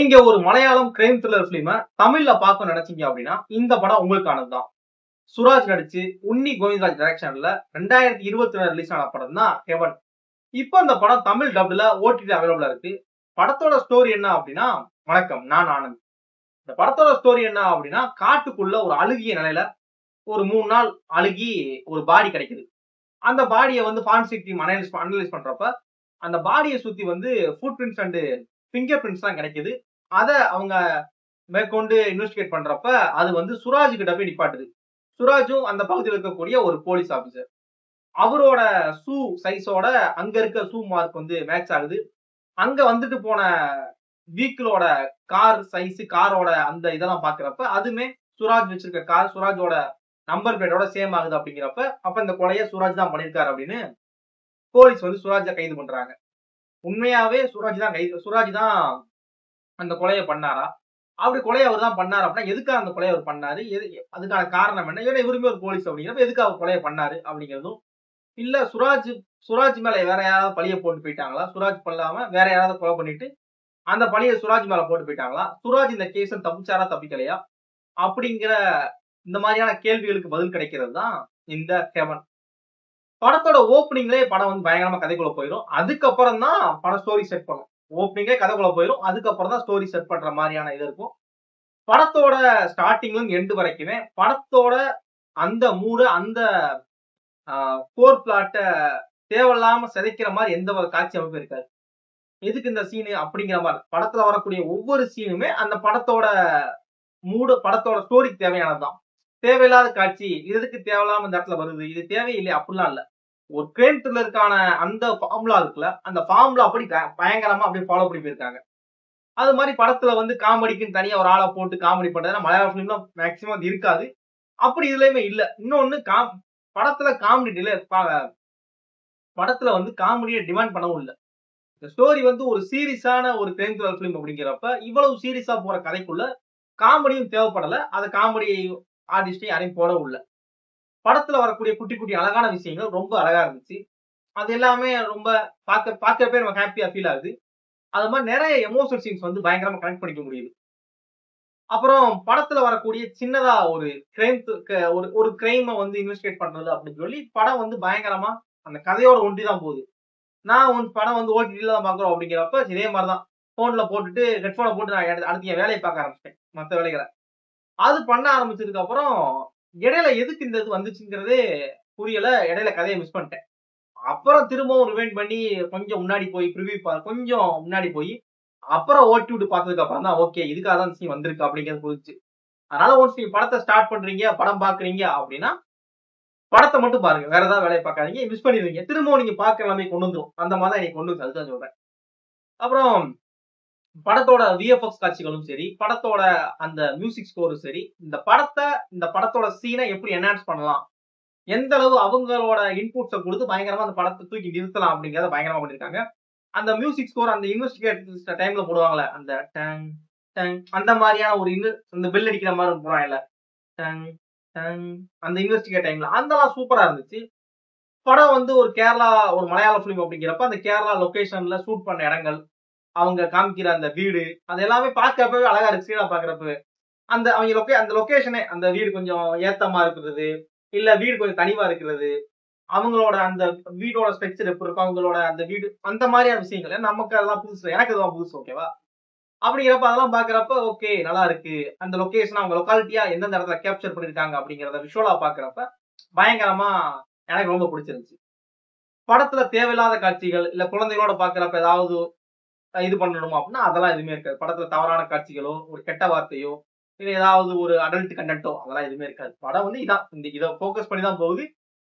நீங்க ஒரு Malayalam crime thriller பிலிம தமிழ்ல பார்க்க நினைச்சீங்க அப்படின்னா இந்த படம் உங்களுக்கானதுதான். சுராஜ் நடிச்சு உன்னி கோவிந்தராஜ் டைரக்ஷன்ல 2022 ரிலீஸ் ஆன படம் தான் ஹெவன். இப்போ அந்த படம் தமிழ் டப்ல ஓடிடி அவைலபிளா இருக்கு. படத்தோட ஸ்டோரி என்ன அப்படின்னா, வணக்கம், நான் ஆனந்த். இந்த படத்தோட ஸ்டோரி என்ன அப்படின்னா, காட்டுக்குள்ள ஒரு அழுகிய நிலையில ஒரு 3 நாள் அழுகி ஒரு பாடி கிடைக்குது. அந்த பாடியை வந்து ஃபாரன்சிக் டீம் அனலைஸ் பண்றப்ப அந்த பாடியை சுத்தி வந்து food prints and finger prints தான் கிடைக்குது. அதை அவங்க மேற்கொண்டு இன்வெஸ்டிகேட் பண்றப்ப அது வந்து சுராஜ் கிட்ட போய் நிப்பாட்டுது. சுராஜும் அந்த பகுதியில் இருக்கக்கூடிய ஒரு போலீஸ் ஆபீசர். அவரோட ஷூ சைஸோட அங்க இருக்க ஷூ மார்க் வந்து மேட்ச் ஆகுது. அங்க வந்துட்டு போன வீக்கிளோட கார் சைஸ், காரோட அந்த இதெல்லாம் பாக்குறப்ப அதுமே சுராஜ் வச்சிருக்க கார் சுராஜோட நம்பர் பிளேட்டோட சேம் ஆகுது. அப்படிங்கிறப்ப அப்ப இந்த கொலையை சுராஜ் தான் பண்ணிருக்காரு அப்படின்னு போலீஸ் வந்து சுராஜை கைது பண்றாங்க. உண்மையாவே சுராஜ் தான் அந்த கொலையை பண்ணாரா? அப்படி கொலையை அவர் தான் பண்ணாரு அப்படின்னா எதுக்காக அந்த கொலையை அவர் பண்ணாரு, அதுக்கான காரணம் என்ன? ஏன்னா இவருமே ஒரு போலீஸ் அப்படிங்கிறப்ப எதுக்காக அவர் கொலையை பண்ணாரு அப்படிங்கிறதும், இல்ல சுராஜ் மேல வேற யாராவது பழிய போட்டு போயிட்டாங்களா? சுராஜ் பண்ணாம வேற யாராவது கொலை பண்ணிட்டு அந்த பழியை சுராஜ் மேல போட்டு போயிட்டாங்களா? சுராஜ் இந்த கேஸ் தப்பிச்சாரா தப்பிக்கலையா? அப்படிங்கிற இந்த மாதிரியான கேள்விகளுக்கு பதில் கிடைக்கிறது தான் இந்த ஹெவன். படத்தோட ஓப்பனிங்லேயே படம் வந்து பயங்கரமா கதைக்குள்ள போயிடும். அதுக்கப்புறம் தான் படம் ஸ்டோரி செட் பண்ணும். ஓப்பனிங்கே கதைக்குள்ள போயிடும். அதுக்கப்புறம் தான் ஸ்டோரி செட் பண்ற மாதிரியான இது இருக்கும். படத்தோட ஸ்டார்டிங்ல எண்டு வரைக்குமே படத்தோட அந்த மூடு, அந்த கோர் பிளாட்ட தேவையில்லாம சிதைக்கிற மாதிரி எந்த ஒரு காட்சி அமைப்பு இருக்காது. எதுக்கு இந்த சீனு அப்படிங்கிற மாதிரி படத்துல வரக்கூடிய ஒவ்வொரு சீனுமே அந்த படத்தோட மூடு, படத்தோட ஸ்டோரிக்கு தேவையானதுதான். தேவையில்லாத காட்சி, எதுக்கு தேவையில்லாம இந்த இடத்துல வருது, இது தேவையில்லை அப்படிலாம் இல்ல. ஒரு கிரைம் த்ரில்லருக்கான அந்த ஃபார்முலா இருக்குல்ல, அந்த ஃபார்முலா அப்படி பயங்கரமா அப்படியே ஃபாலோ பண்ணி போயிருக்காங்க. அது மாதிரி படத்துல வந்து காமெடிக்குன்னு தனியா ஒரு ஆளை போட்டு காமெடி பண்றதுன்னா மலையாள பிலிம்ல மேக்சிமம் அது இருக்காது. அப்படி இதுலயுமே இல்ல. இன்னொன்னு படத்துல படத்துல வந்து காமெடியை டிமாண்ட் பண்ணவும் இல்ல. இந்த ஸ்டோரி வந்து ஒரு சீரியஸான ஒரு கிரைம் த்ரில்லர் பிலிம் அப்படிங்கிறப்ப இவ்வளவு சீரியஸா போற கதைக்குள்ள காமெடியும் தேவைப்படல. அந்த காமெடி ஆர்டிஸ்டையும் யாரையும் போடவும் இல்ல. படத்துல வரக்கூடிய குட்டி குட்டி அழகான விஷயங்கள் ரொம்ப அழகா இருந்துச்சு. அது எல்லாமே ரொம்ப பார்க்கறப்பே நமக்கு ஹாப்பியா ஃபீல் ஆகுது. அது மாதிரி நிறைய எமோஷனல் சீன்ஸ் வந்து பயங்கரமா கனெக்ட் பண்ணிக்க முடியுது. அப்புறம் படத்துல வரக்கூடிய சின்னதா ஒரு ஒரு கிரைம வந்து இன்வெஸ்டிகேட் பண்றது அப்படின்னு சொல்லி படம் வந்து பயங்கரமா அந்த கதையோட ஒண்டிதான் போகுது. நான் படம் வந்து ஓடிடில தான் பாக்குறோம் அப்படிங்கிறப்ப இதே மாதிரிதான் போன்ல போட்டுட்டு ஹெட்போனை போட்டு நான் அடுத்து என் வேலையை பார்க்க ஆரம்பிச்சிட்டேன். மற்ற வேலைகளை அது பண்ண ஆரம்பிச்சதுக்கு அப்புறம் இடையில எதுக்கு இந்த இது வந்துச்சுங்கிறதே புரியல. இடையில கதையை மிஸ் பண்ணிட்டேன். அப்புறம் திரும்பவும் ரிவைண்ட் பண்ணி கொஞ்சம் முன்னாடி போய் கொஞ்சம் முன்னாடி போய் அப்புறம் ஓட்டி விட்டு பார்த்ததுக்கு அப்புறம் தான் ஓகே இதுக்காக தான் சீன் வந்திருக்கு அப்படிங்கிறது புரிஞ்சுச்சு. அதனால ஒன்ஸ் நீங்க படத்தை ஸ்டார்ட் பண்றீங்க, படம் பாக்குறீங்க அப்படின்னா படத்தை மட்டும் பாருங்க. வேற ஏதாவது வேலையை பார்க்காதீங்க, மிஸ் பண்ணிடுவீங்க. திரும்பவும் நீங்க பார்க்க எல்லாமே கொண்டு வந்துரும். அந்த மாதிரி தான் நீங்க கொண்டு வந்து அதுதான் சொல்றேன். அப்புறம் படத்தோட விஎஃப்எக்ஸ் காட்சிகளும் சரி, படத்தோட அந்த மியூசிக் ஸ்கோரும் சரி, இந்த படத்தோட சீனை எப்படி என்ஹான்ஸ் பண்ணலாம், எந்த அளவு அவங்களோட இன்புட்ஸை கொடுத்து பயங்கரமா அந்த படத்தை தூக்கி நிறுத்தலாம் அப்படிங்கிறத பயங்கரமா பண்ணிருக்காங்க. அந்த மியூசிக் ஸ்கோர் அந்த இன்வெஸ்டிகேட் டைம்ல போடுவாங்கல்ல, அந்த டங் டங் அந்த மாதிரியான ஒரு இந்த பெல் அடிக்கிற மாதிரி போறாங்கல்ல, டங் டங் அந்த இன்வெஸ்டிகேட் டைம்ல அதெல்லாம் சூப்பரா இருந்துச்சு. படம் வந்து ஒரு மலையாள பிலிம் அப்படிங்கிறப்ப அந்த கேரளா லொகேஷன்ல ஷூட் பண்ண இடங்கள், அவங்க காமிக்கிற அந்த வீடு, அது எல்லாமே பார்க்கறப்பவே அழகா இருக்கு. சீனா பாக்குறப்ப அந்த லொகேஷனே, அந்த வீடு கொஞ்சம் ஏத்தமா இருக்கிறது, இல்ல வீடு கொஞ்சம் தனிவா இருக்கிறது, அவங்களோட அந்த வீடோட ஸ்ட்ரக்சர் எப்படி இருக்கும், அவங்களோட அந்த வீடு அந்த மாதிரியான விஷயங்கள் நமக்கு அதெல்லாம் புதுசு, எனக்கு அதெல்லாம் புதுசு. ஓகேவா? அப்படிங்கிறப்ப அதெல்லாம் பாக்குறப்ப ஓகே நல்லா இருக்கு. அந்த லொகேஷன் அவங்க லொக்காலிட்டியா எந்தெந்த இடத்துல கேப்சர் பண்ணிருக்காங்க அப்படிங்கறத விஷுவலா பாக்குறப்ப பயங்கரமா எனக்கு ரொம்ப பிடிச்சிருந்துச்சு. படத்துல தேவையில்லாத காட்சிகள், இல்ல குழந்தைகளோட பாக்குறப்ப ஏதாவது இது பண்ணணுமா அப்படின்னா அதெல்லாம் எதுவுமே இருக்காது. படத்துல தவறான காட்சிகளோ, ஒரு கெட்ட வார்த்தையோ, இல்ல ஏதாவது ஒரு அடல்ட் கண்டென்ட்டோ அதெல்லாம் எதுவுமே இருக்காது. படம் வந்து இதை போக்கஸ் பண்ணி தான் போகுது.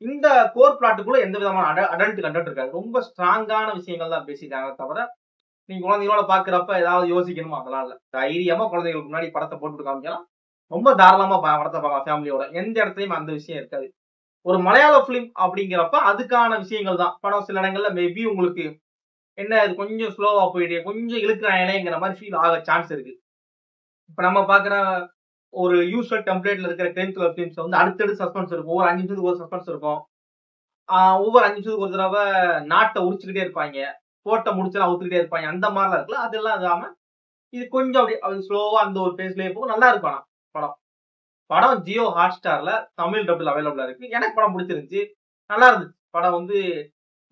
இந்த கோர் பிளாட்டுக்குள்ள எந்த விதமான அடல்ட் கண்டென்ட் இருக்காது. ரொம்ப ஸ்ட்ராங்கான விஷயங்கள் தான் பேசிட்டாங்க தவிர நீங்க குழந்தைகளோட பாக்குறப்ப ஏதாவது யோசிக்கணுமா அதெல்லாம் இல்ல. தைரியமா குழந்தைகளுக்கு முன்னாடி படத்தை போட்டு காமிக்கலாம். ரொம்ப தாராளமா படத்தை பார்க்கலாம் ஃபேமிலியோட. எந்த இடத்துலயும் அந்த விஷயம் இருக்காது. ஒரு மலையாள பிலிம் அப்படிங்கிறப்ப அதுக்கான விஷயங்கள் தான். படம் சில இடங்கள்ல மேபி உங்களுக்கு என்ன இது கொஞ்சம் ஸ்லோவா போயிட்டு கொஞ்சம் இழுக்கிறாங்களேங்கிற மாதிரி ஃபீல் ஆக சான்ஸ் இருக்கு. இப்ப நம்ம பாக்குற ஒரு யூஸ்வல் டெம்ப்ளேட்ல இருக்கிற கிரைம் த்ரில்லர் ஃபிலிம்ஸ் வந்து அடுத்தடுத்து சஸ்பென்ஸ் இருக்கும். ஒவ்வொரு 5 நிமிஷத்துக்கு ஒரு சஸ்பென்ஸ் இருக்கும். ஒவ்வொரு 5 நிமிஷத்துக்கு ஒரு தடவை நாட்டை உரிச்சுக்கிட்டே இருப்பாங்க. போட்ட முடிச்செல்லாம் அவுத்துக்கிட்டே இருப்பாங்க. அந்த மாதிரிலாம் இருக்குல்ல, அதெல்லாம் இல்லாம இது கொஞ்சம் அப்படி ஸ்லோவா அந்த ஒரு பேஸ்லயே போகும். நல்லா இருக்கும் ஆனா படம். படம் ஜியோ ஹாட்ஸ்டார்ல தமிழ் டப்ல அவைலபிளா இருக்கு. எனக்கு படம் பிடிச்சிருந்துச்சு. நல்லா இருந்துச்சு. படம் வந்து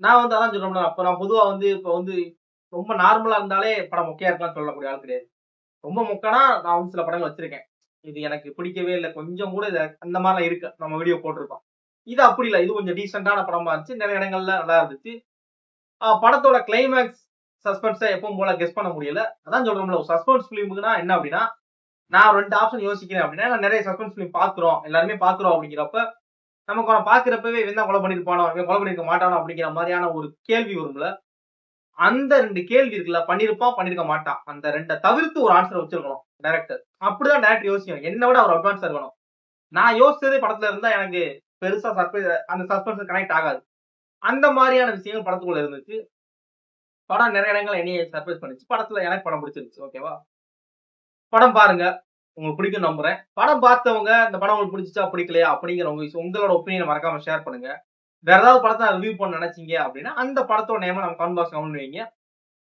நான் வந்து அதான் சொல்றேன்ல, அப்ப நான் பொதுவா வந்து இப்ப வந்து ரொம்ப நார்மலா இருந்தாலே படம் மொக்கையா இருக்கலாம்னு சொல்லக்கூடிய ஆள் கிடையாது. ரொம்ப மொக்கனா நான் வந்து சில படங்கள் வச்சிருக்கேன். இது எனக்கு பிடிக்கவே இல்ல. கொஞ்சம் கூட அந்த மாரிலாம் இருக்கு. நம்ம வீடியோ போட்டிருக்கோம். இது அப்படி இல்ல. இது கொஞ்சம் டீசென்ட்டான படமா இருந்துச்சு. நெறைய இடங்கள்ல நல்லா இருந்துச்சு. படத்தோட கிளைமாக்ஸ், சஸ்பென்ஸ எப்பவும் போல கெஸ் பண்ண முடியல. அதான் சொல்றோம்ல, ஒரு சஸ்பென்ஸ் ஃபிலிம்னா என்ன அப்படின்னா, நான் 2 ஆப்ஷன் யோசிக்கிறேன் அப்படின்னா, நான் நெறைய சஸ்பென்ஸ் ஃபிலிம் பார்க்கிறோம். எல்லாருமே பார்க்கிறோம் அப்படிங்கிறப்ப, நமக்கு அவன பார்க்கிறப்பவே இவன் தான் கொலை பண்ணியிருப்பானோ, இவன் கொலை பண்ணியிருக்க மாட்டானோ அப்படிங்கிற மாரியான ஒரு கேள்வி வரும்ல. அந்த 2 கேள்வி இருக்குல்ல, பண்ணியிருப்பான், பண்ணியிருக்க மாட்டான். அந்த 2 தவிர்த்து ஒரு ஆன்ஸர் வச்சிருக்கணும் டைரக்டர். அப்படிதான் டைரக்டர் யோசிக்கணும். என்ன விட அவர் அட்வான்ஸா இருக்கணும். நான் யோசிச்சதே படத்துல இருந்தா எனக்கு பெருசா அந்த சஸ்பென்ஸ் கனெக்ட் ஆகாது. அந்த மாரியான விஷயங்கள் படத்துக்குள்ள இருந்துச்சு. படம் நெறைய இடங்கள்ல என்னைய சர்ப்ரைஸ் பண்ணுச்சு. படத்துல எனக்கு படம் பிடிச்சிருந்துச்சு. ஓகேவா? படம் பாருங்க. உங்களுக்கு பிடிக்கும்னு நம்புறேன். படம் பார்த்தவங்க, இந்த படம் உங்களுக்கு பிடிச்சுச்சா, பிடிக்கலையா அப்படிங்கிற உங்களோட ஒப்பீனியன மறக்காம ஷேர் பண்ணுங்க. வேற ஏதாவது படத்த நான் ரிவ்யூ பண்ண நெனச்சீங்க அப்படின்னா, அந்த படத்தோட நேம நம்ம கமெண்ட் பாக்ஸ்ல கமெண்ட் வைங்க.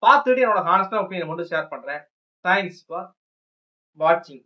பார்த்துட்டு என்னோட ஹானஸ்டான ஒப்பீனியன் மட்டும் ஷேர் பண்றேன். தேங்க்ஸ் ஃபார் வாட்சிங்.